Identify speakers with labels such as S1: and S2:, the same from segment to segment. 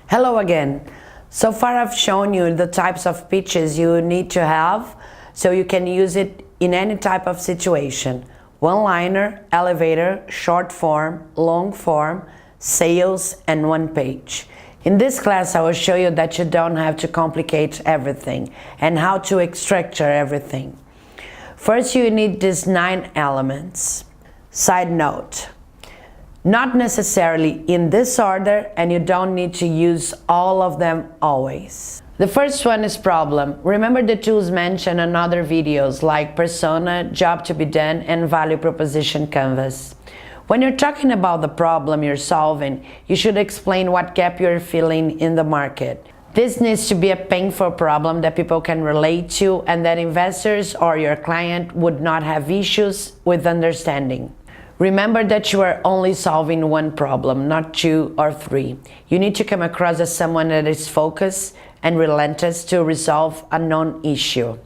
S1: Hello again. So far I've shown you the types of pitches you need to have so you can use it in any type of situation. One-liner, elevator, short form, long form, sales, and one page. In this class I will show you that you don't have to complicate everything and how to structure everything. First you need these 9 elements. Side note. Not necessarily in this order, and you don't need to use all of them always. The first one is problem. Remember the tools mentioned in other videos like persona, job to be done, and value proposition canvas. When you're talking about the problem you're solving, you should explain what gap you're filling in the market. This needs to be a painful problem that people can relate to and that investors or your client would not have issues with understanding. Remember that you are only solving one problem, not 2 or 3. You need to come across as someone that is focused and relentless to resolve a known issue.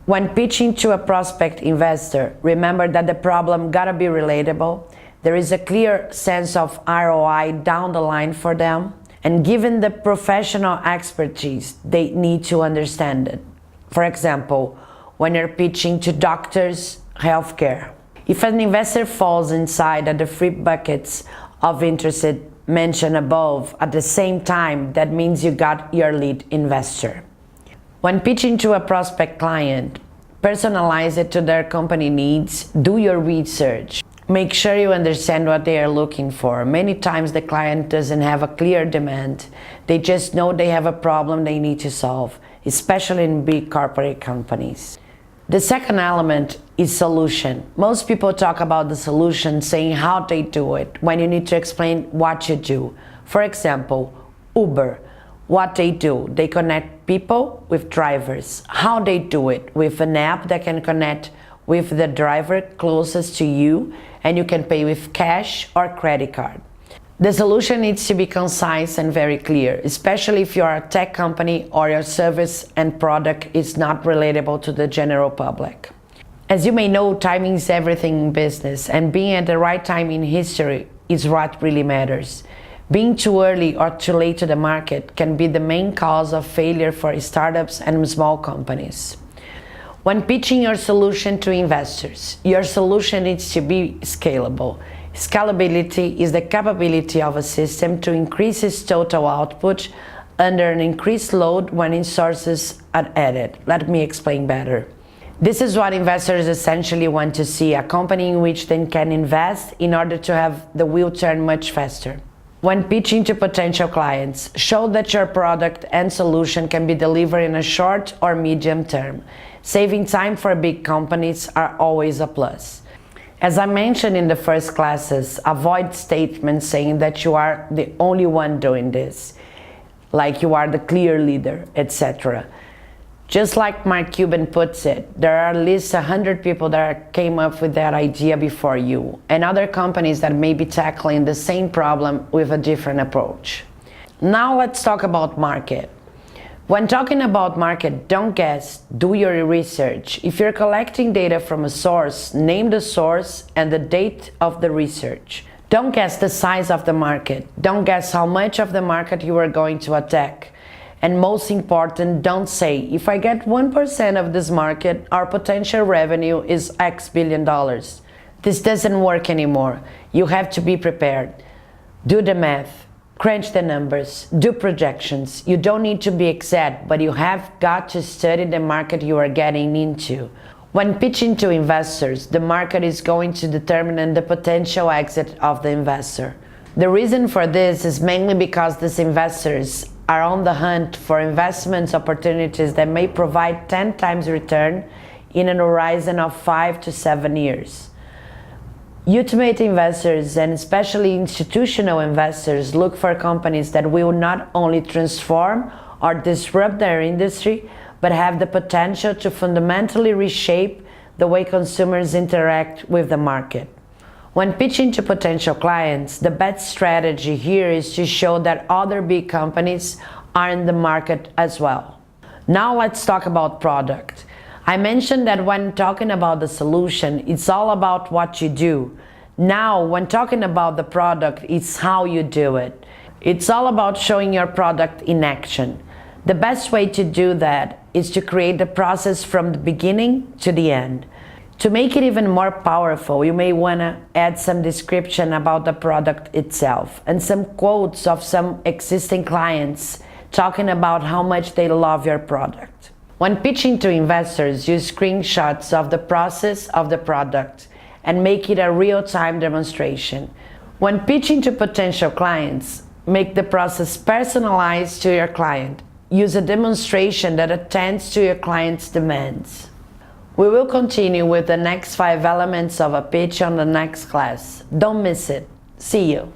S1: When pitching to a prospect investor, remember that the problem gotta be relatable. There is a clear sense of ROI down the line for them, and given the professional expertise, they need to understand it. For example, when you're pitching to doctors, healthcare. If an investor falls inside the 3 buckets of interest mentioned above at the same time, that means you got your lead investor. When pitching to a prospect client, personalize it to their company needs, do your research. Make sure you understand what they are looking for. Many times the client doesn't have a clear demand. They just know they have a problem they need to solve, especially in big corporate companies. The second element is solution. Most people talk about the solution saying how they do it when you need to explain what you do. For example, Uber, what they do, they connect people with drivers. How they do it? With an app that can connect with the driver closest to you and you can pay with cash or credit card. The solution needs to be concise and very clear, especially if you are a tech company or your service and product is not relatable to the general public. As you may know, timing is everything in business, and being at the right time in history is what really matters. Being too early or too late to the market can be the main cause of failure for startups and small companies. When pitching your solution to investors, your solution needs to be scalable. Scalability is the capability of a system to increase its total output under an increased load when resources are added. Let me explain better. This is what investors essentially want to see, a company in which they can invest in order to have the wheel turn much faster. When pitching to potential clients, show that your product and solution can be delivered in a short or medium term. Saving time for big companies are always a plus. As I mentioned in the first classes, avoid statements saying that you are the only one doing this, like you are the clear leader, etc. Just like Mark Cuban puts it, there are at least 100 people that came up with that idea before you, and other companies that may be tackling the same problem with a different approach. Now let's talk about market. When talking about market, don't guess, do your research. If you're collecting data from a source, name the source and the date of the research. Don't guess the size of the market. Don't guess how much of the market you are going to attack. And most important, don't say, if I get 1% of this market, our potential revenue is X billion dollars. This doesn't work anymore. You have to be prepared. Do the math. Crunch the numbers, do projections. You don't need to be exact, but you have got to study the market you are getting into. When pitching to investors, the market is going to determine the potential exit of the investor. The reason for this is mainly because these investors are on the hunt for investment opportunities that may provide 10 times return in an horizon of 5 to 7 years. Ultimate investors, and especially institutional investors, look for companies that will not only transform or disrupt their industry, but have the potential to fundamentally reshape the way consumers interact with the market. When pitching to potential clients, the best strategy here is to show that other big companies are in the market as well. Now let's talk about product. I mentioned that when talking about the solution, it's all about what you do. Now, when talking about the product, it's how you do it. It's all about showing your product in action. The best way to do that is to create the process from the beginning to the end. To make it even more powerful, you may want to add some description about the product itself and some quotes of some existing clients talking about how much they love your product. When pitching to investors, use screenshots of the process of the product and make it a real-time demonstration. When pitching to potential clients, make the process personalized to your client. Use a demonstration that attends to your client's demands. We will continue with the next 5 elements of a pitch on the next class. Don't miss it. See you.